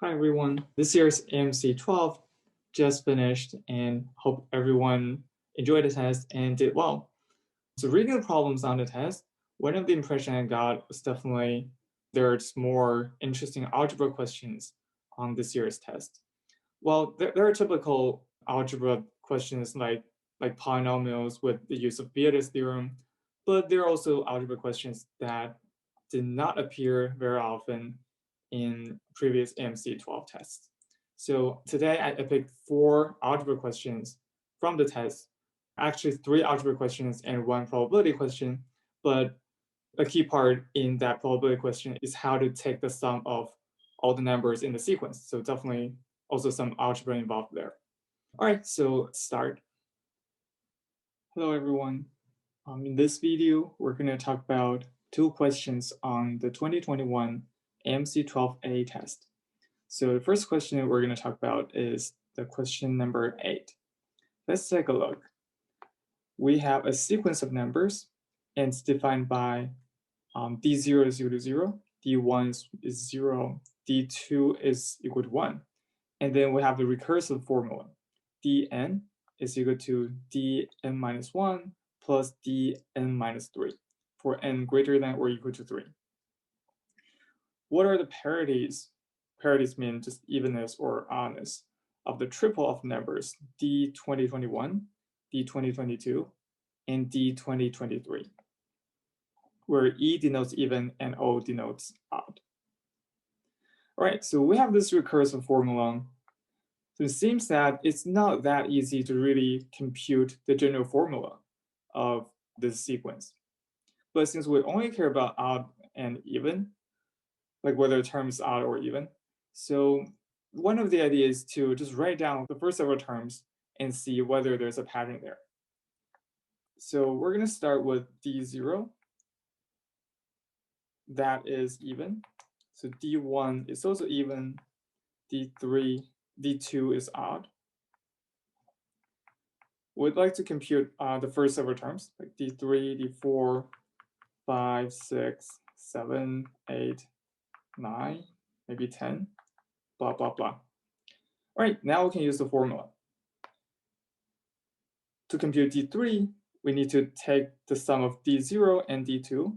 Hi everyone, this year's AMC12 just finished and hope everyone enjoyed the test and did well. So reading the problems on the test, one of the impression I got was definitely there's more interesting algebra questions on this year's test. Well, there are typical algebra questions like polynomials with the use of Pigeonhole theorem, but there are also algebra questions that did not appear very often in previous AMC12 tests. So today I picked 4 algebra questions from the test, actually 3 algebra questions and 1 probability question, but a key part in that probability question is how to take the sum of all the numbers in the sequence. So definitely also some algebra involved there. All right, so let's start. Hello, everyone. In this video, we're going to talk about 2 questions on the 2021 AMC12A test. So the first question we're going to talk about is the question number 8. Let's take a look. We have a sequence of numbers, and it's defined by D0 is equal to 0, D1 is 0, D2 is equal to 1. And then we have the recursive formula. Dn is equal to dn minus 1 plus dn minus 3 for n greater than or equal to 3. What are the parities? Parities mean just evenness or oddness of the triple of numbers D2021, D2022, and D2023, where E denotes even and O denotes odd. All right, so we have this recursive formula. So it seems that it's not that easy to really compute the general formula of this sequence. But since we only care about odd and even, like whether a term is odd or even, so one of the ideas is to just write down the first several terms and see whether there's a pattern there. So we're going to start with D0. That is even. So D1 is also even. D3, D2 is odd. We'd like to compute the first several terms, like D3, D4, 5, 6, 7, 8, 9, maybe 10, blah, blah, blah. All right, now we can use the formula. To compute D3, we need to take the sum of D0 and D2.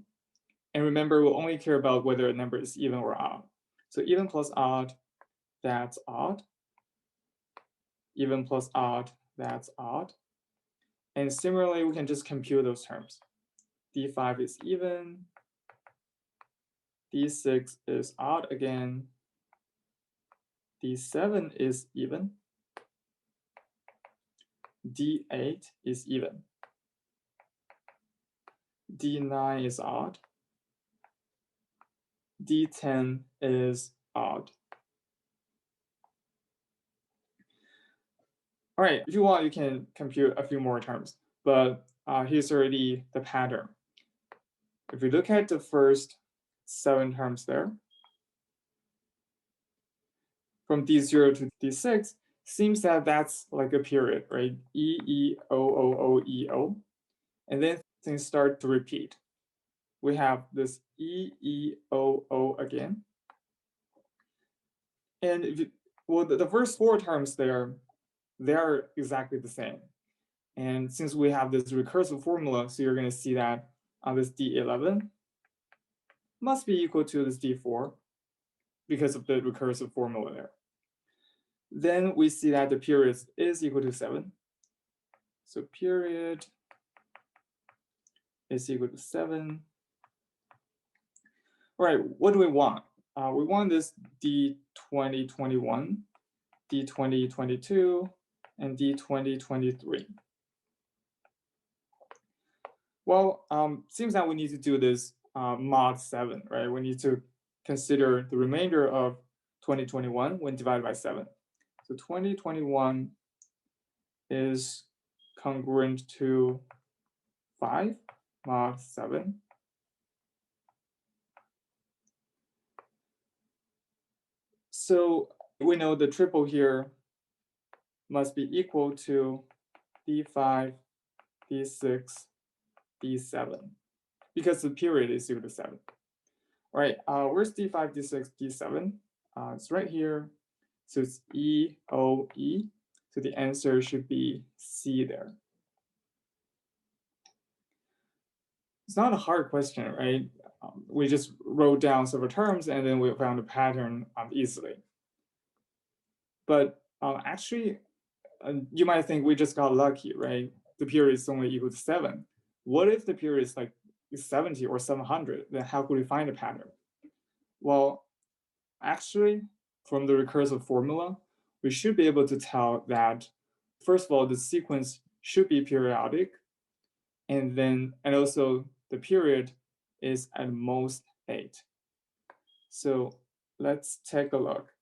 And remember, we'll only care about whether a number is even or odd. So even plus odd, that's odd. Even plus odd, that's odd. And similarly, we can just compute those terms. D5 is even. D6 is odd again. D7 is even. D8 is even. D9 is odd. D10 is odd. All right, if you want, you can compute a few more terms, but here's already the pattern. If we look at the first 7 terms there, from D0 to D6, seems that that's like a period, right? E, E, O, O, O, E, O. And then things start to repeat. We have this E, E, O, O again. And if the first 4 terms there, they're exactly the same. And since we have this recursive formula, so you're going to see that this D11 must be equal to this D4 because of the recursive formula there. Then we see that the period is equal to 7. So period is equal to 7. All right, what do we want? We want this D2021, D2022, and D2023. Well, seems that we need to do this mod 7, right? We need to consider the remainder of 2021 when divided by 7. So 2021 is congruent to 5 mod 7. So we know the triple here must be equal to D5, D6, D7, because the period is equal to 7. All right, where's D5, D6, D7? It's right here. So it's EOE. So the answer should be C there. It's not a hard question, right? We just wrote down several terms and then we found a pattern easily. But actually, you might think we just got lucky, right? The period is only equal to 7. What if the period is like 70 or 700? Then how could we find a pattern? Well, actually, from the recursive formula, we should be able to tell that, first of all, the sequence should be periodic, and also the period is at most 8. So let's take a look.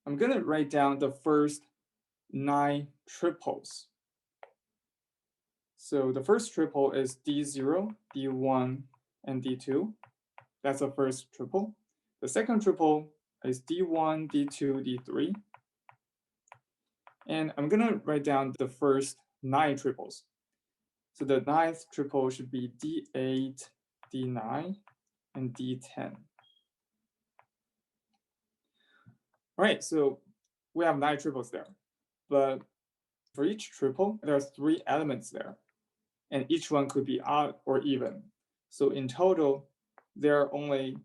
I'm going to write down the first 9 triples. So the first triple is D0, D1, and D2. That's the first triple. The second triple is D1, D2, D3. And I'm going to write down the first 9 triples. So the 9th triple should be D8, D9, and D10. All right, so we have 9 triples there. But for each triple, there are 3 elements there. And each one could be odd or even. So in total, there are only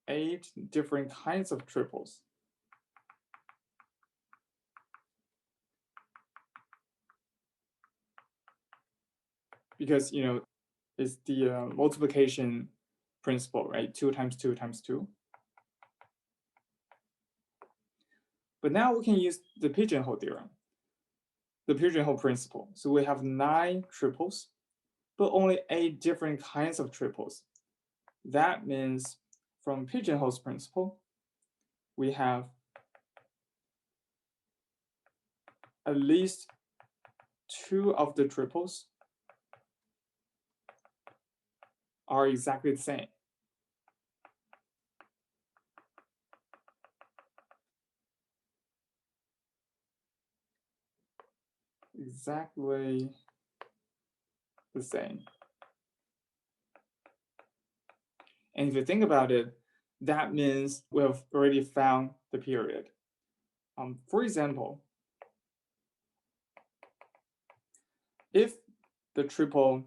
8 different kinds of triples. Because, it's the multiplication principle, right? 2 times 2 times 2. But now we can use the pigeonhole theorem, the pigeonhole principle. So we have 9 triples, but only 8 different kinds of triples. That means from pigeonhole's principle, we have at least 2 of the triples are exactly the same. Exactly the same. And if you think about it, that means we have already found the period. For example, if the triple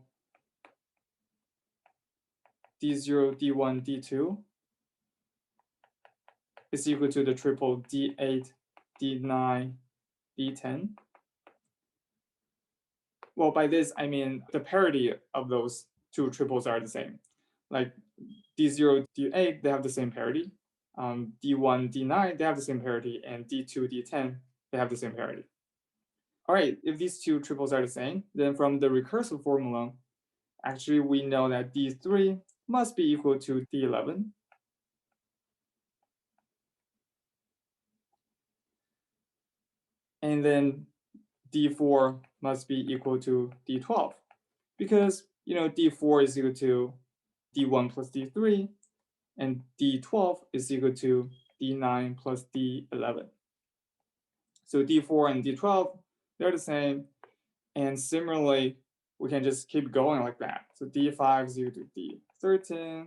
D0, D1, D2 is equal to the triple D8, D9, D10, well, by this, I mean the parity of those 2 triples are the same. Like D0, D8, they have the same parity. D1, D9, they have the same parity. And D2, D10, they have the same parity. All right, if these 2 triples are the same, then from the recursive formula, actually we know that D3 must be equal to D11. And then D4 must be equal to D12 because, D4 is equal to D1 plus D3 and D12 is equal to D9 plus D11. So D4 and D12, they're the same. And similarly, we can just keep going like that. So D5 is equal to D13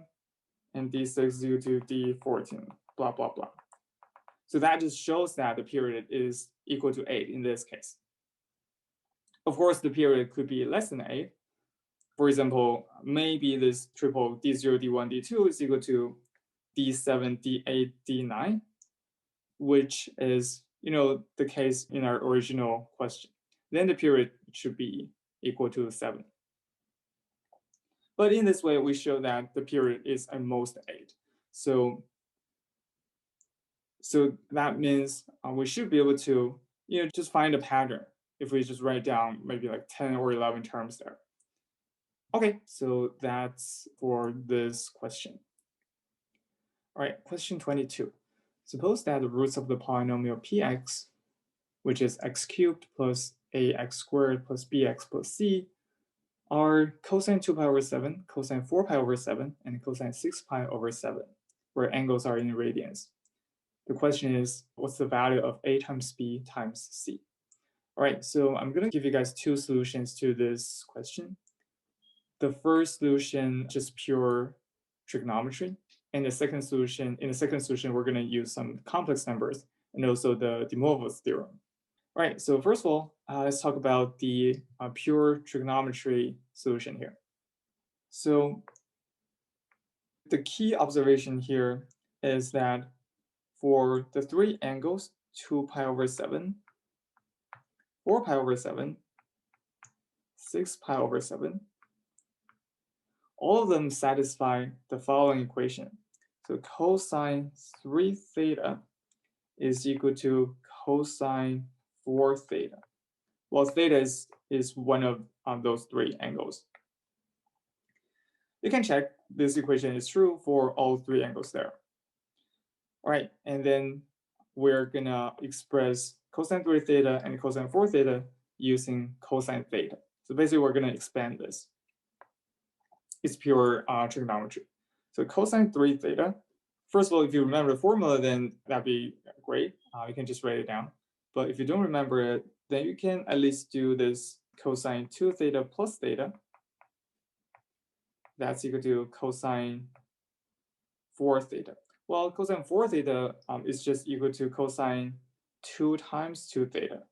and D6 is equal to D14, blah, blah, blah. So that just shows that the period is equal to 8 in this case. Of course, the period could be less than 8. For example, maybe this triple D0, D1, D2 is equal to D7, D8, D9, which is, the case in our original question. Then the period should be equal to 7. But in this way, we show that the period is at most 8. So that means we should be able to, just find a pattern if we just write down maybe like 10 or 11 terms there. Okay, so that's for this question. All right, question 22. Suppose that the roots of the polynomial px, which is x cubed plus ax squared plus bx plus c, are cosine 2 pi over 7, cosine 4 pi over 7, and cosine 6 pi over 7, where angles are in radians. The question is, what's the value of a times b times c? All right, so I'm going to give you guys 2 solutions to this question. The first solution, just pure trigonometry. And the second solution, we're going to use some complex numbers and also the de Moivre's theorem. All right, so first of all, let's talk about the pure trigonometry solution here. So the key observation here is that for the three angles, 2 pi over 7, 4 pi over 7, 6 pi over 7, all of them satisfy the following equation. So cosine 3 theta is equal to cosine 4 theta. Well, theta is one of those three angles. You can check this equation is true for all three angles there. All right, and then we're gonna express cosine 3 theta and cosine 4 theta using cosine theta. So basically we're gonna expand this. It's pure trigonometry. So cosine 3 theta, first of all, if you remember the formula, then that'd be great. You can just write it down. But if you don't remember it, then you can at least do this cosine 2 theta plus theta. That's equal to cosine 4 theta. Well, cosine 4 theta is just equal to cosine 2 times 2 theta.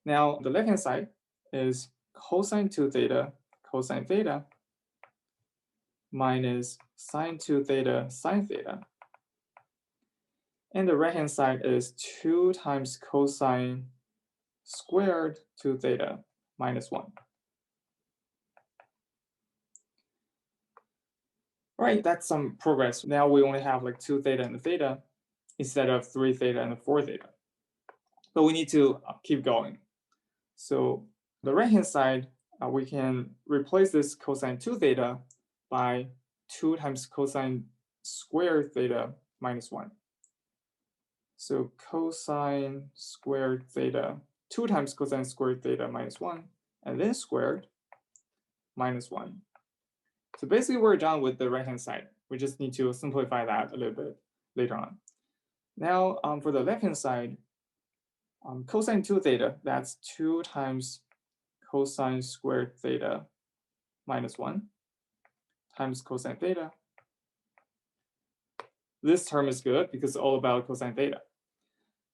Now, the left-hand side is cosine 2 theta cosine theta minus sine 2 theta sine theta. And the right-hand side is 2 times cosine squared 2 theta minus 1. All right, that's some progress. Now we only have like 2 theta and theta instead of 3 theta and 4 theta. But we need to keep going. So the right-hand side, we can replace this cosine 2 theta by 2 times cosine squared theta minus 1. So cosine squared theta, 2 times cosine squared theta minus 1, and then squared minus 1. So basically we're done with the right-hand side. We just need to simplify that a little bit later on. Now for the left-hand side, cosine 2 theta, that's 2 times cosine squared theta minus 1 times cosine theta. This term is good because it's all about cosine theta.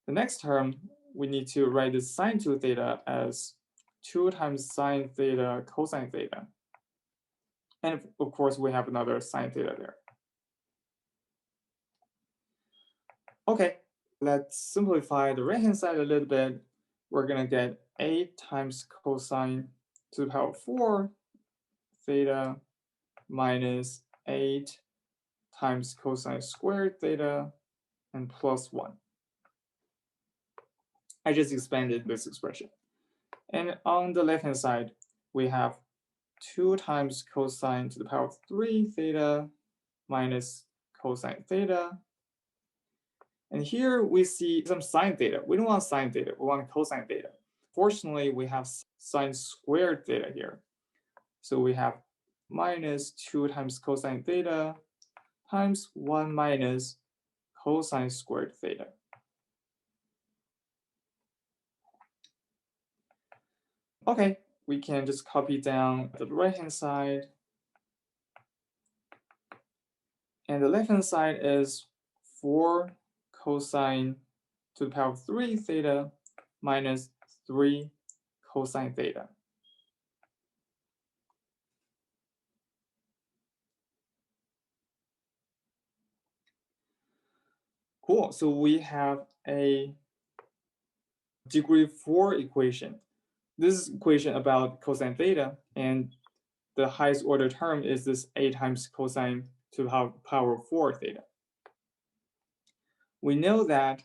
The next term, we need to write this sine 2 theta as 2 times sine theta cosine theta. And of course, we have another sine theta there. Okay, let's simplify the right-hand side a little bit. We're going to get 8 times cosine to the power 4 theta minus 8 times cosine squared theta and plus 1. I just expanded this expression. And on the left-hand side, we have 2 times cosine to the power of 3 theta minus cosine theta. And here we see some sine theta. We don't want sine theta, we want cosine theta. Fortunately, we have sine squared theta here. So we have minus 2 times cosine theta times 1 minus cosine squared theta. Okay, we can just copy down the right-hand side. And the left-hand side is 4 cosine to the power of 3 theta minus 3 cosine theta. Cool, so we have a degree 4 equation. This is equation about cosine theta, and the highest order term is this 8 times cosine to the power of 4 theta. We know that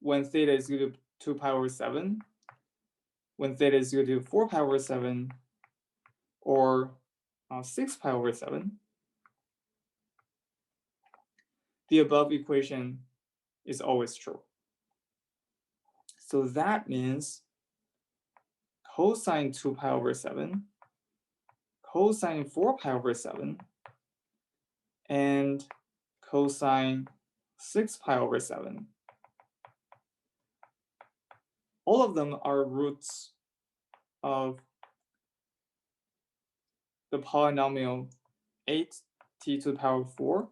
when theta is equal to 2 pi over 7, when theta is equal to 4 pi over 7, or 6 pi over 7, the above equation is always true. So that means cosine 2 pi over 7, cosine 4 pi over 7, and cosine 6 pi over 7. All of them are roots of the polynomial 8t to the power 4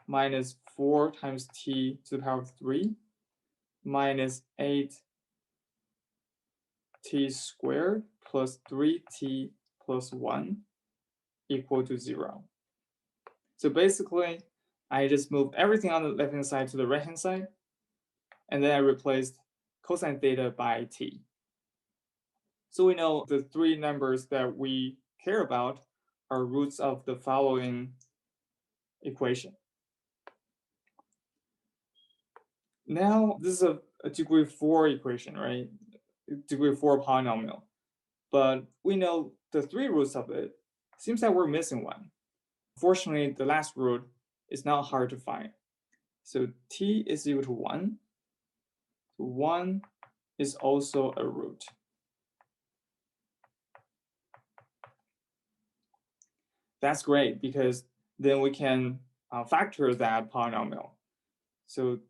minus 4 times t to the power 3 minus 8t squared plus 3t plus 1 equal to 0. So basically, I just moved everything on the left-hand side to the right-hand side, and then I replaced cosine theta by t. So we know the three numbers that we care about are roots of the following equation. Now, this is a degree 4 equation, right? Degree 4 polynomial. But we know the three roots of it. Seems that we're missing one. Fortunately, the last root is not hard to find. So t is equal to 1. 1 is also a root. That's great because then we can factor that polynomial. So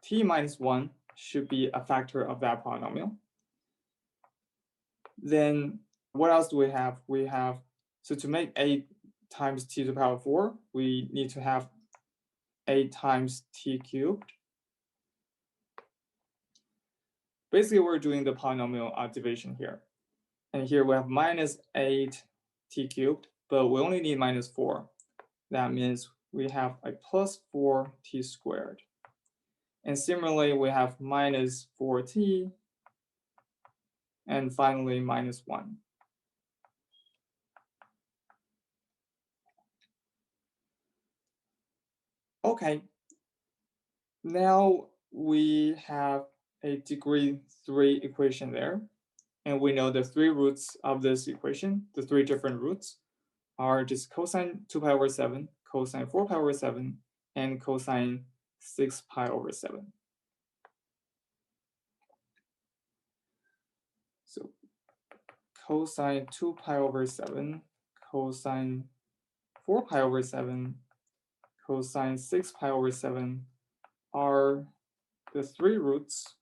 t minus 1 should be a factor of that polynomial. Then what else do we have? We have, so to make 8 times t to the power 4, we need to have 8 times t cubed. Basically, we're doing the polynomial division here. And here we have minus 8t cubed, but we only need minus 4. That means we have a plus 4t squared. And similarly, we have minus 4t, and finally minus 1. Okay, now we have a degree 3 equation there, and we know the three roots of this equation, the three different roots, are just cosine 2 pi over 7, cosine 4 pi over 7, and cosine 6 pi over 7. So cosine 2 pi over 7, cosine 4 pi over 7, cosine 6 pi over 7 are the three roots,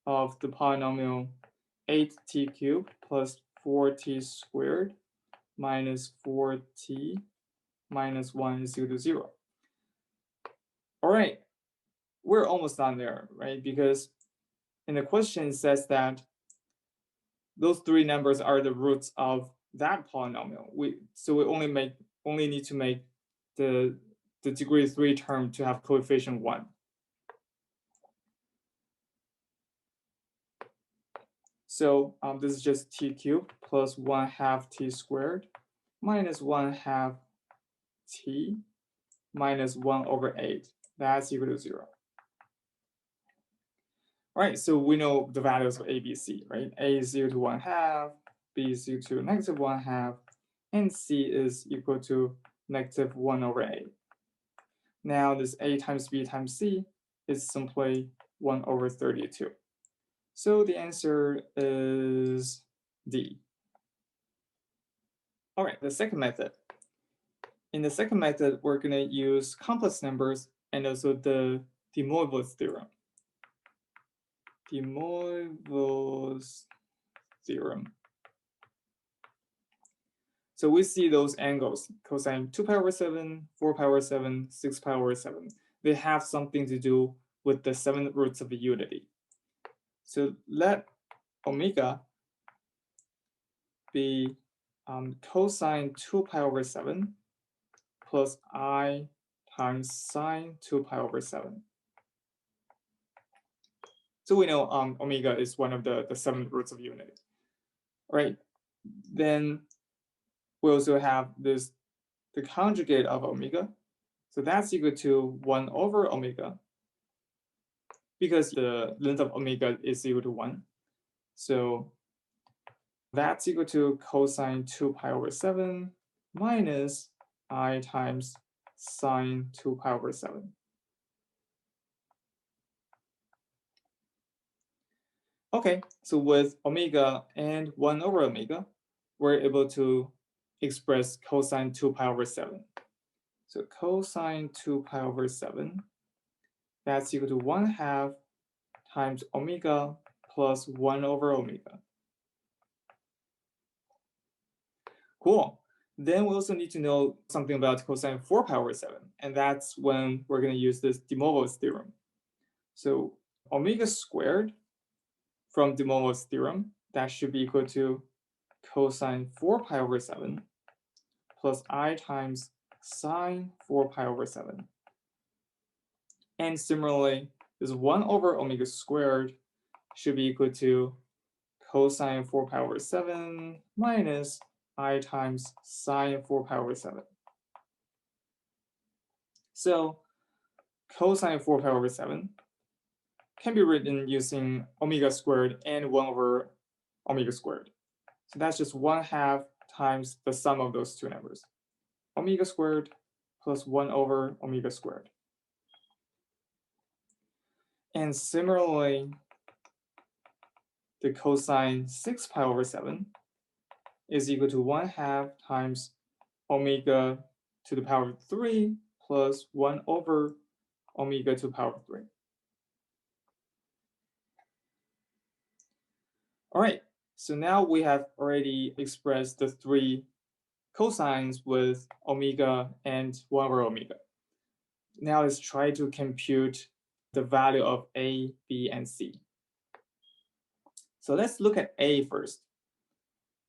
of the polynomial 8t cubed plus 4t squared minus 4t minus 1 is equal to 0. All right, we're almost done there, right? Because in the question it says that those three numbers are the roots of that polynomial. So we only need to make the degree 3 term to have coefficient 1. So this is just t cubed plus 1/2 t squared minus 1/2 t minus 1 over 8. That's equal to 0. All right, so we know the values of a, b, c, right? A is equal to 1/2, b is equal to negative 1/2, and c is equal to negative 1 over 8. Now this a times b times c is simply 1 over 32. So the answer is D. All right, the second method. In the second method, we're going to use complex numbers and also the de Moivre's theorem. De Moivre's theorem. So we see those angles, cosine 2 pi over 7, 4 pi over 7, 6 pi over 7. They have something to do with the 7 roots of the unity. So let omega be cosine 2 pi over 7 plus I times sine 2 pi over 7. So we know omega is one of the 7 roots of unity. All right, then we also have this, the conjugate of omega. So that's equal to 1 over omega because the length of omega is equal to 1. So that's equal to cosine 2 pi over 7 minus I times sine 2 pi over 7. Okay, so with omega and 1 over omega, we're able to express cosine 2 pi over 7. So cosine 2 pi over 7, that's equal to 1/2 times omega plus 1 over omega. Cool. Then we also need to know something about cosine 4 pi over 7, and that's when we're going to use this de Moivre's theorem. So omega squared from de Moivre's theorem, that should be equal to cosine 4 pi over 7 plus I times sine 4 pi over 7. And similarly, this 1 over omega squared should be equal to cosine 4 pi over 7 minus I times sine 4 pi over 7. So cosine 4 pi over 7 can be written using omega squared and 1 over omega squared. So that's just 1/2 times the sum of those two numbers. Omega squared plus 1 over omega squared. And similarly, the cosine 6 pi over 7 is equal to 1/2 times omega to the power of 3 plus 1 over omega to the power of 3. All right, so now we have already expressed the three cosines with omega and 1 over omega. Now let's try to compute the value of A, B, and C. So let's look at A first.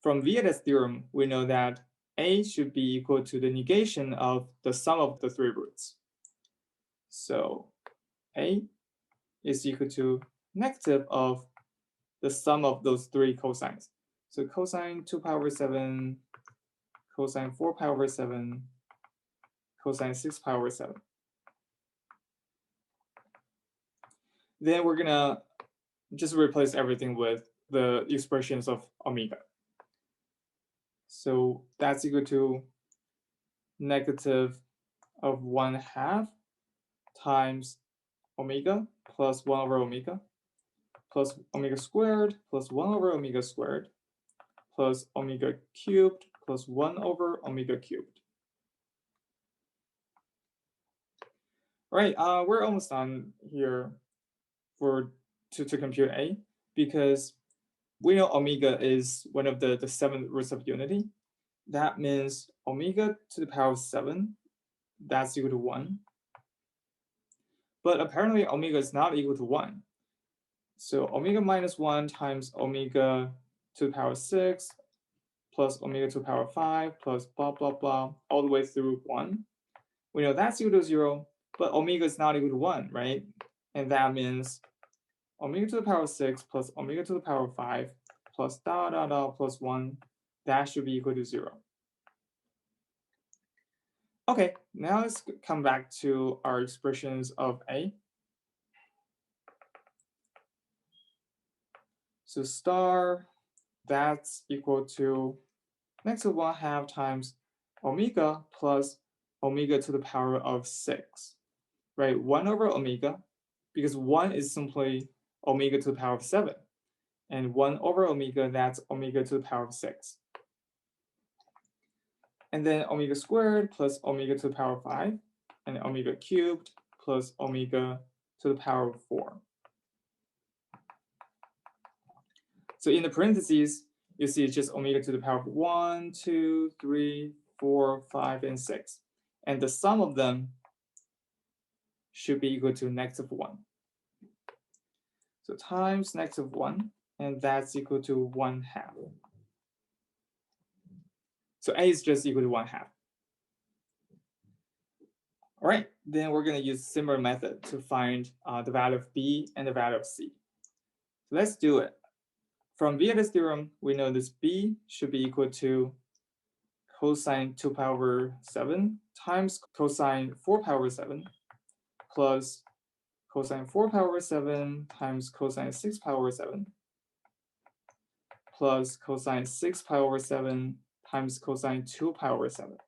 From Vieta's theorem, we know that A should be equal to the negation of the sum of the three roots. So A is equal to negative of the sum of those three cosines. So cosine 2 pi over 7, cosine 4 pi over 7, cosine 6 pi over 7. Then we're gonna just replace everything with the expressions of omega. So that's equal to negative of 1/2 times omega plus 1 over omega plus omega squared plus 1 over omega squared plus omega cubed plus 1 over omega cubed. All right, we're almost done here to compute A, because we know omega is one of the 7 roots of unity. That means omega to the power of 7, that's equal to 1. But apparently omega is not equal to 1. So omega minus 1 times omega to the power of 6 plus omega to the power of 5 plus blah, blah, blah, all the way through 1. We know that's equal to 0, but omega is not equal to 1, right? And that means omega to the power of 6 plus omega to the power of 5 plus dot, dot, dot, plus 1, that should be equal to 0. Okay, now let's come back to our expressions of A. So star, that's equal to negative 1/2 times omega plus omega to the power of 6, right? 1 over omega, because 1 is simply omega to the power of 7. And 1 over omega, that's omega to the power of 6. And then omega squared plus omega to the power of 5, and omega cubed plus omega to the power of 4. So in the parentheses, you see it's just omega to the power of 1, 2, 3, 4, 5, and 6. And the sum of them should be equal to negative 1. So times negative 1, and that's equal to 1/2. So A is just equal to 1/2. All right, then we're going to use a similar method to find the value of B and the value of C. So let's do it. From Vieta's theorem, we know this B should be equal to cosine 2 pi over 7 times cosine 4 pi over 7 plus cosine 4 pi over 7 times cosine 6 pi over 7 plus cosine 6 pi over 7 times cosine 2 pi over 7.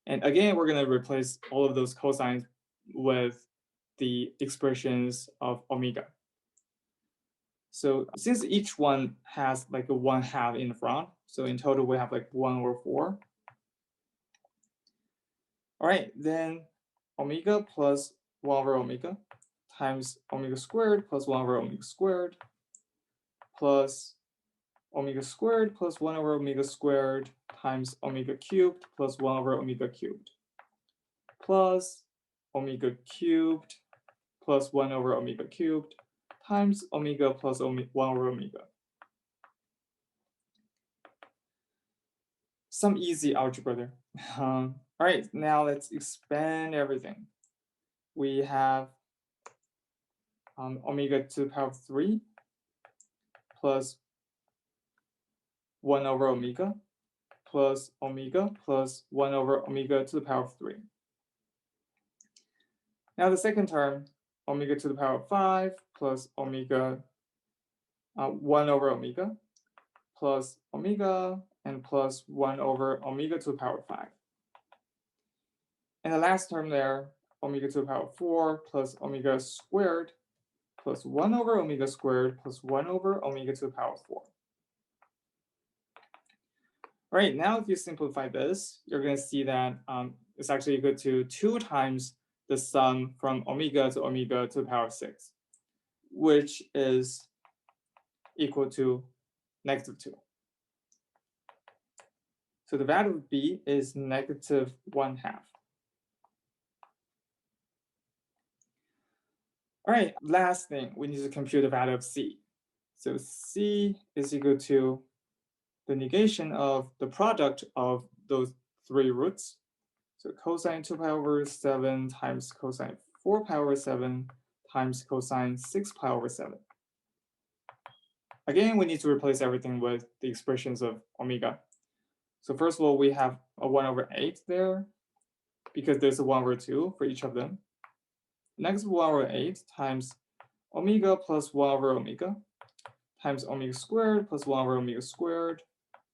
And again, we're going to replace all of those cosines with the expressions of omega. So since each one has like a 1/2 in the front, so in total we have like 1 over 4. All right, then omega plus 1 over omega times omega squared plus 1 over omega squared plus omega squared plus 1 over omega squared times omega cubed plus 1 over omega cubed plus omega cubed plus 1 over omega cubed times omega plus 1 over omega. Some easy algebra there. All right, now let's expand everything. We have omega to the power of 3 plus 1 over omega plus omega plus 1 over omega to the power of 3. Now the second term, omega to the power of 5 plus omega 1 over omega plus omega and plus 1 over omega to the power of 5. And the last term there, omega to the power of 4 plus omega squared plus 1 over omega squared plus 1 over omega to the power of 4. All right, now if you simplify this, you're going to see that it's actually equal to 2 times the sum from omega to the power of 6, which is equal to -2. So the value of b is -1/2. All right, last thing, we need to compute the value of c. So c is equal to the negation of the product of those 3 roots. So cosine 2 pi over 7 times cosine 4 pi over 7 times cosine 6 pi over 7. Again, we need to replace everything with the expressions of omega. So first of all, we have a 1 over 8 there, because there's a 1 over 2 for each of them. Next, 1 over 8 times omega plus 1 over omega times omega squared plus 1 over omega squared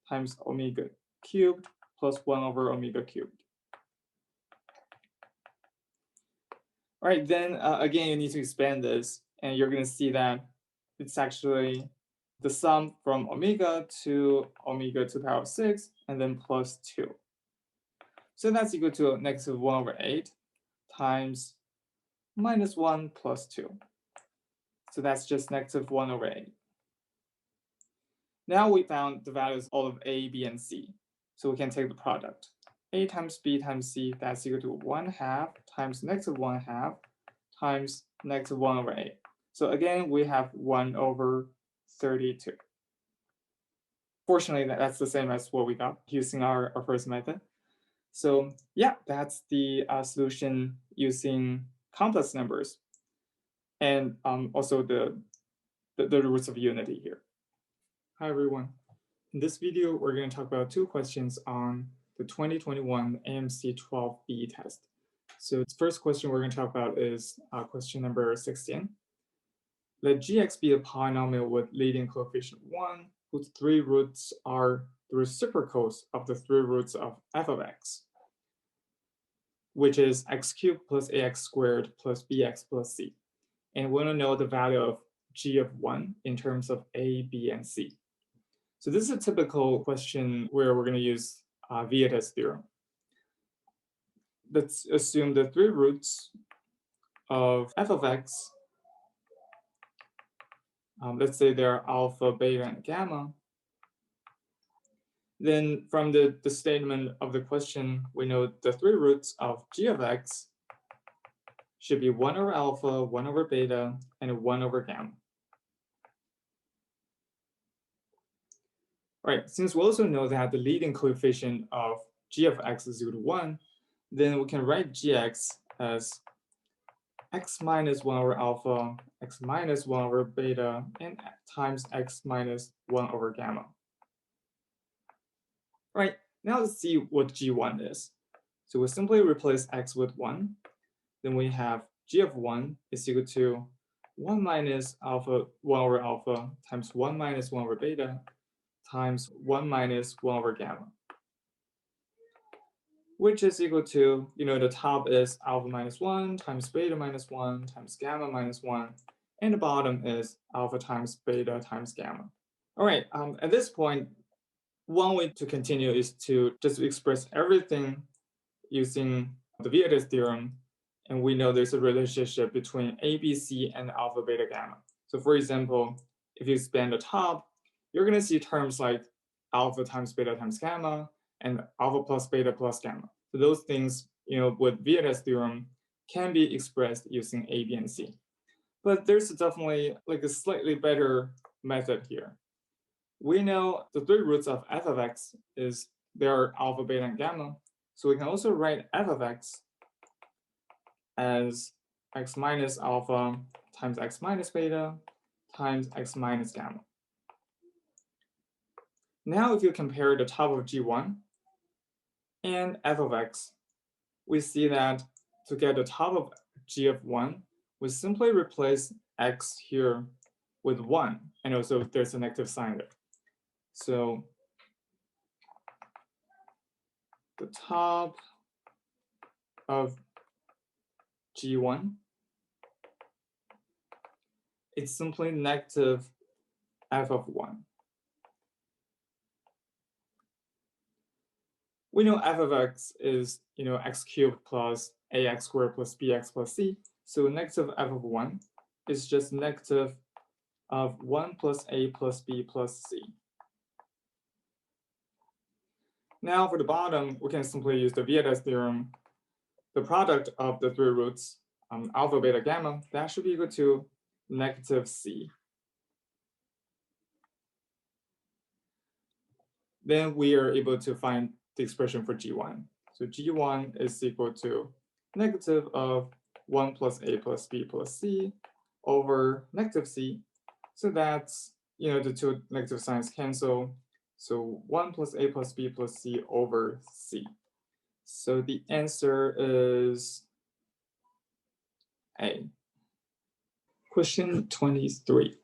times omega cubed plus 1 over omega cubed. All right, then again, you need to expand this, and you're going to see that it's actually the sum from omega to the power of 6, and then plus 2. So that's equal to -1 over 8 times -1 plus 2. So that's just -1 over 8. Now we found the values all of a, b, and c. So we can take the product. A times b times c, that's equal to 1/2 times -1/2 times -1 over 8. So again, we have 1 over 32. Fortunately, that's the same as what we got using our first method. So yeah, that's the solution using complex numbers, and also the roots of unity here. Hi everyone. In this video, we're going to talk about 2 questions on the 2021 AMC12B test. So the first question we're going to talk about is question number 16. Let gx be a polynomial with leading coefficient 1, whose 3 roots are the reciprocals of the 3 roots of f of x, which is x cubed plus ax squared plus bx plus c. And we want to know the value of g of 1 in terms of a, b, and c. So this is a typical question where we're going to use Vieta's theorem. Let's assume the 3 roots of f of x, let's say they're alpha, beta, and gamma. Then from the statement of the question, we know the 3 roots of g of x should be 1 over alpha, 1 over beta, and 1 over gamma. All right, since we also know that the leading coefficient of g of x is equal to 1, then we can write gx as x minus 1 over alpha, x minus 1 over beta, and times x minus 1 over gamma. All right, now let's see what g1 is. So we'll simply replace x with 1. Then we have g of 1 is equal to 1 minus alpha, 1 over alpha times 1 minus 1 over beta times 1 minus 1 over gamma, which is equal to, the top is alpha minus 1 times beta minus 1 times gamma minus 1, and the bottom is alpha times beta times gamma. All right, at this point, one way to continue is to just express everything using the Vieta's theorem And we know there's a relationship between A, B, C, and alpha, beta, gamma. So for example, if you span the top, you're going to see terms like alpha times beta times gamma and alpha plus beta plus gamma. So those things, with Vieta's theorem can be expressed using A, B, and C. But there's definitely like a slightly better method here. We know the three roots of f of x is there are alpha, beta, and gamma. So we can also write f of x as x minus alpha times x minus beta times x minus gamma. Now if you compare the top of G1 and f of x, we see that to get the top of g of 1, we simply replace x here with 1, and also there's a negative sign there. So the top of G1, it's simply negative f of 1. We know f of x is, x cubed plus ax squared plus bx plus c. So negative f of 1 is just negative of 1 plus a plus b plus c. Now for the bottom, we can simply use the Vieta's theorem. The product of the three roots, alpha, beta, gamma, that should be equal to negative c. Then we are able to find the expression for G1. So G1 is equal to negative of 1 plus a plus b plus c over negative c. So that's, the two negative signs cancel. So 1 plus a plus b plus c over c. So the answer is A. Question 23.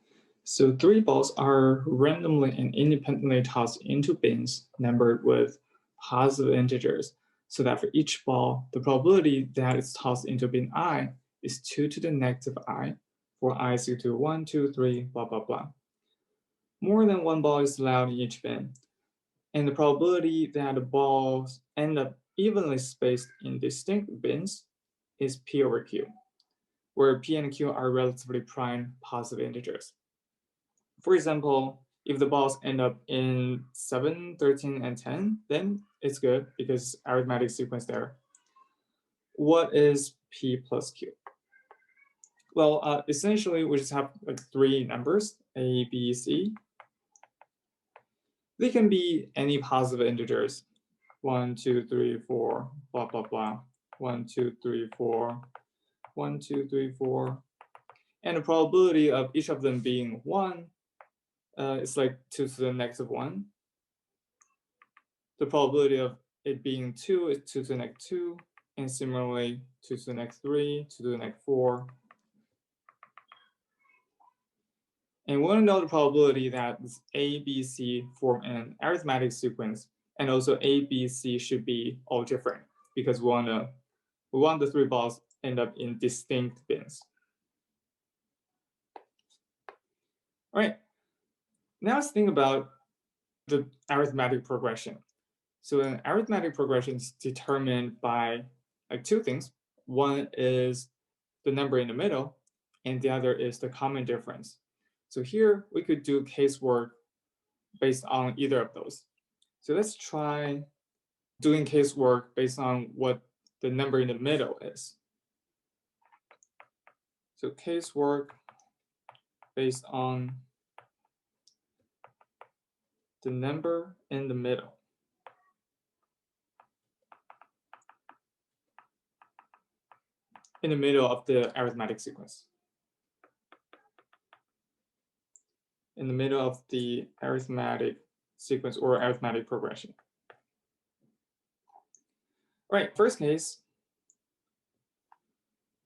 So 3 balls are randomly and independently tossed into bins numbered with positive integers, so that for each ball, the probability that it's tossed into bin I is 2 to the negative I, for I is equal to 1, 2, 3, blah, blah, blah. More than one ball is allowed in each bin, and the probability that the balls end up evenly spaced in distinct bins is P over Q, where P and Q are relatively prime positive integers. For example, if the balls end up in 7, 13, and 10, then it's good because arithmetic sequence there. What is P plus Q? Well, essentially, we just have like 3 numbers, A, B, C. They can be any positive integers, 1, 2, 3, 4, blah, blah, blah, 1, 2, 3, 4, 1, 2, 3, 4. And the probability of each of them being 1 is like 2 to the negative 1. The probability of it being 2 is 2 to the negative 2, and similarly 2 to the negative 3, 2 to the negative 4. And we want to know the probability that this A, B, C form an arithmetic sequence, and also A, B, C should be all different because we want the 3 balls end up in distinct bins. All right, now let's think about the arithmetic progression. So an arithmetic progression is determined by like 2 things. One is the number in the middle, and the other is the common difference. So here we could do casework based on either of those. So let's try doing casework based on what the number in the middle is. So casework based on the number in the middle. In the middle of the arithmetic sequence. In the middle of the arithmetic sequence or arithmetic progression. All right, first case,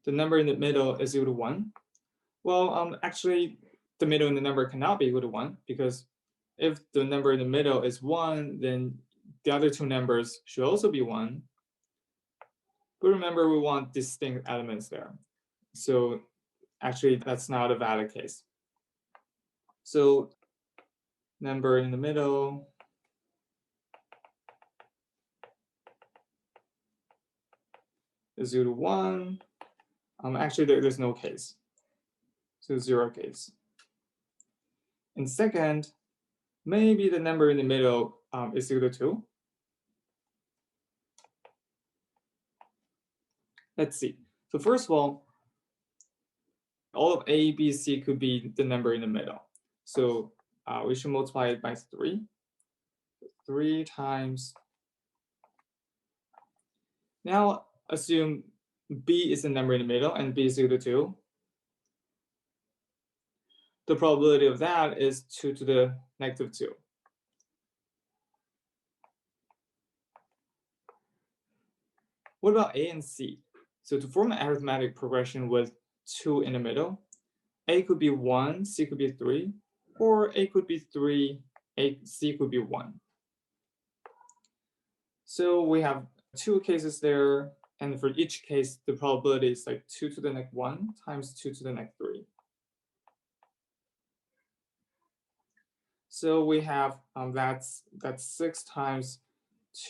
the number in the middle is equal to 1. Well, actually, the middle in the number cannot be equal to 1 because if the number in the middle is 1, then the other 2 numbers should also be 1. But remember, we want distinct elements there. So actually, that's not a valid case. So number in the middle is equal to 1 Actually, there's no case. So 0 case. And second, maybe the number in the middle is equal to 2. Let's see. So first of all of A, B, C could be the number in the middle. So we should multiply it by 3. 3 times. Now assume B is the number in the middle and B is equal to 2. The probability of that is 2 to the negative 2. What about A and C? So to form an arithmetic progression with 2 in the middle, A could be 1, C could be 3, or A could be 3, C could be 1. So we have 2 cases there, and for each case, the probability is like 2 to the negative 1 times 2 to the negative 3. So we have that's 6 times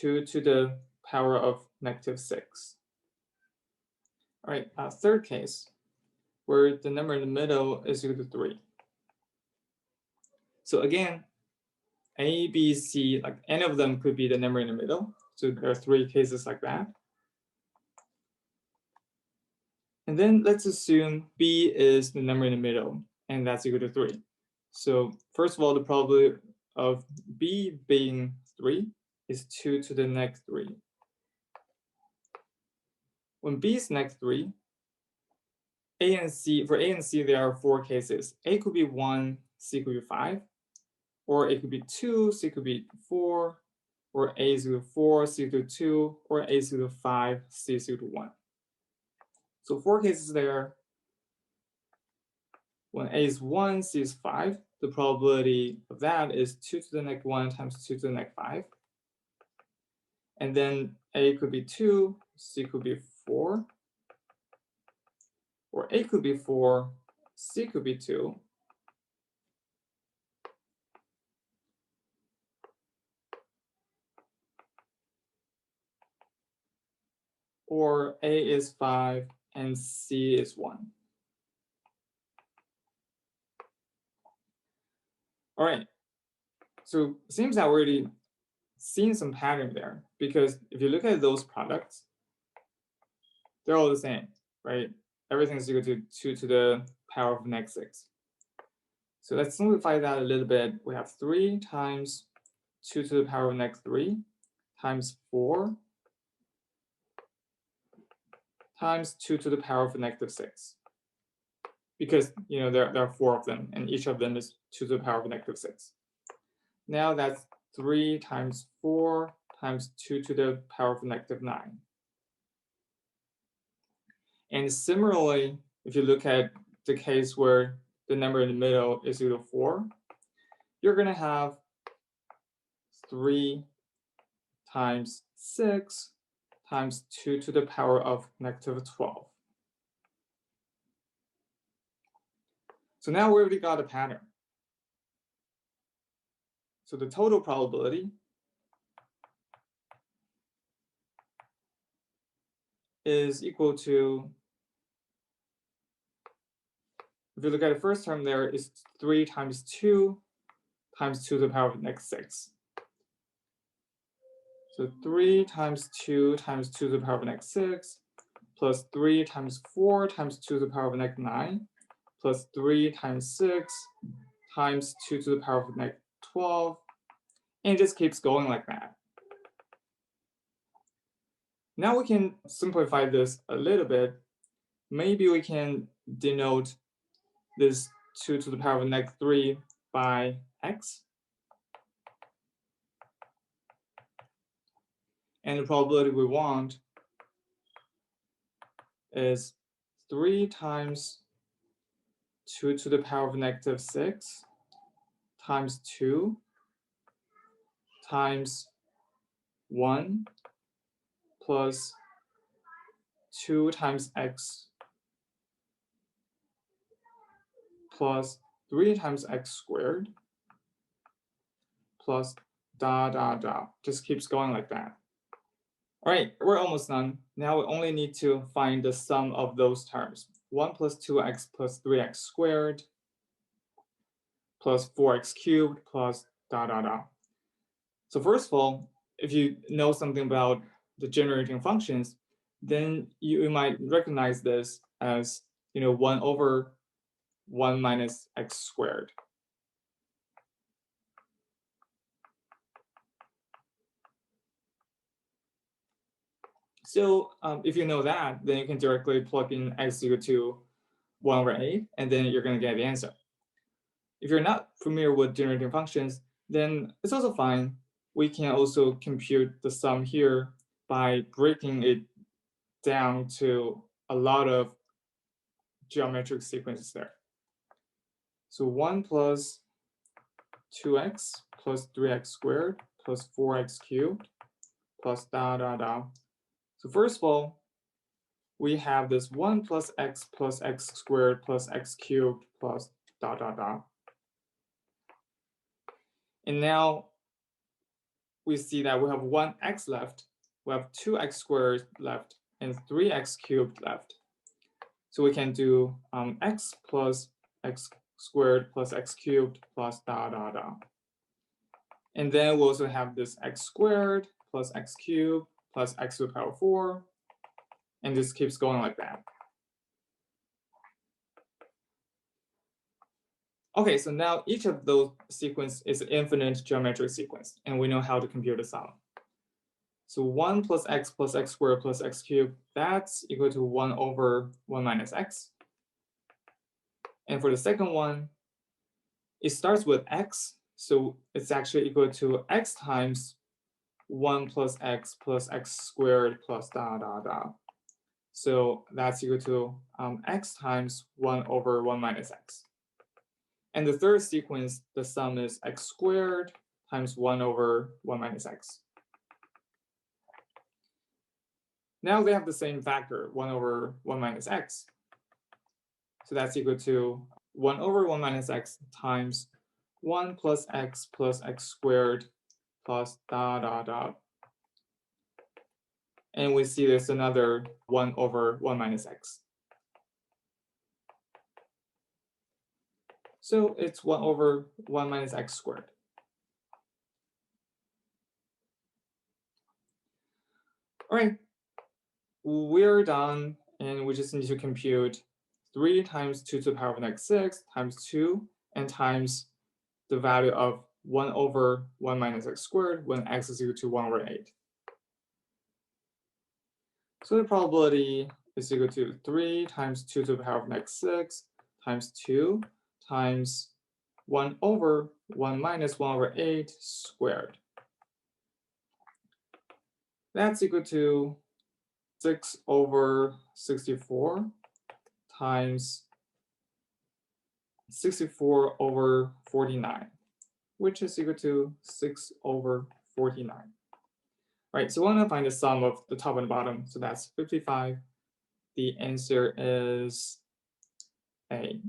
2 to the power of negative 6. All right, third case, where the number in the middle is equal to 3. So again, A, B, C, like any of them could be the number in the middle. So there are 3 cases like that. And then let's assume B is the number in the middle, and that's equal to 3. So first of all, the probability of B being 3 is 2 to the negative 3. When B is negative 3, A and C, for A and C, there are 4 cases. A could be 1, C could be 5, or A could be 2, C could be 4, or A is equal to 4, C equal to 2, or A is equal to 5, C is equal to 1. So 4 cases there. When A is 1, C is 5, the probability of that is 2 to the negative 1 times 2 to the negative 5. And then A could be 2, C could be 4, or A could be 4, C could be 2. Or A is 5 and C is 1. All right, so it seems that we're already seeing some pattern there, because if you look at those products, they're all the same, right? Everything is equal to 2 to the power of negative 6. So let's simplify that a little bit. We have 3 times 2 to the power of negative 3 times 4 times 2 to the power of negative 6. Because there are 4 of them, and each of them is 2 to the power of negative 6. Now that's 3 times 4 times 2 to the power of negative 9. And similarly, if you look at the case where the number in the middle is equal to 4, you're going to have 3 times 6 times 2 to the power of negative 12. So now we already got a pattern. So the total probability is equal to, if you look at the first term there, is 3 times 2 times 2 to the power of negative 6. So 3 times 2 times 2 to the power of negative 6 plus 3 times 4 times 2 to the power of negative 9 plus 3 times 6 times 2 to the power of negative 12. And it just keeps going like that. Now we can simplify this a little bit. Maybe we can denote this 2 to the power of negative 3 by x. And the probability we want is 3 times 2 to the power of negative 6 times 2 times 1 plus 2 times x plus 3 times x squared plus ... Just keeps going like that. All right, we're almost done. Now we only need to find the sum of those terms. 1 plus 2x plus 3x squared plus 4x cubed plus dot, dot, dot. So first of all, if you know something about the generating functions, then you might recognize this as 1 over 1 minus x squared. So if you know that, then you can directly plug in x equal to 1 over 8, and then you're going to get the answer. If you're not familiar with generating functions, then it's also fine. We can also compute the sum here by breaking it down to a lot of geometric sequences there. So 1 plus 2x plus 3x squared plus 4x cubed plus dot, dot, dot. So first of all, we have this 1 plus x squared plus x cubed plus dot, dot, dot. And now we see that we have 1x left, we have 2x squared left, and 3x cubed left. So we can do x plus x squared plus x cubed plus dot, dot, dot. And then we also have this x squared plus x cubed plus x to the power 4. And this keeps going like that. Okay, so now each of those sequence is an infinite geometric sequence, and we know how to compute the sum. So 1 plus x squared plus x cubed, that's equal to 1 over 1 minus x. And for the second one, it starts with x, so it's actually equal to x times 1 plus x squared plus dot, dot, dot. So that's equal to x times 1 over 1 minus x. And the third sequence, the sum is x squared times 1 over 1 minus x. Now they have the same factor, 1 over 1 minus x. So that's equal to 1 over 1 minus x times 1 plus x squared plus dot, dot, dot. And we see there's another 1 over 1 minus x. So it's 1 over 1 minus x squared. All right, we're done, and we just need to compute 3 times 2 to the power of negative 6 times 2 and times the value of 1 over 1 minus x squared when x is equal to 1 over 8. So the probability is equal to 3 times 2 to the power of negative 6 times 2 times 1 over 1 minus 1 over 8 squared. That's equal to 6 over 64 times 64 over 49, which is equal to 6 over 49. Right, so we want to find the sum of the top and bottom, so that's 55. The answer is A.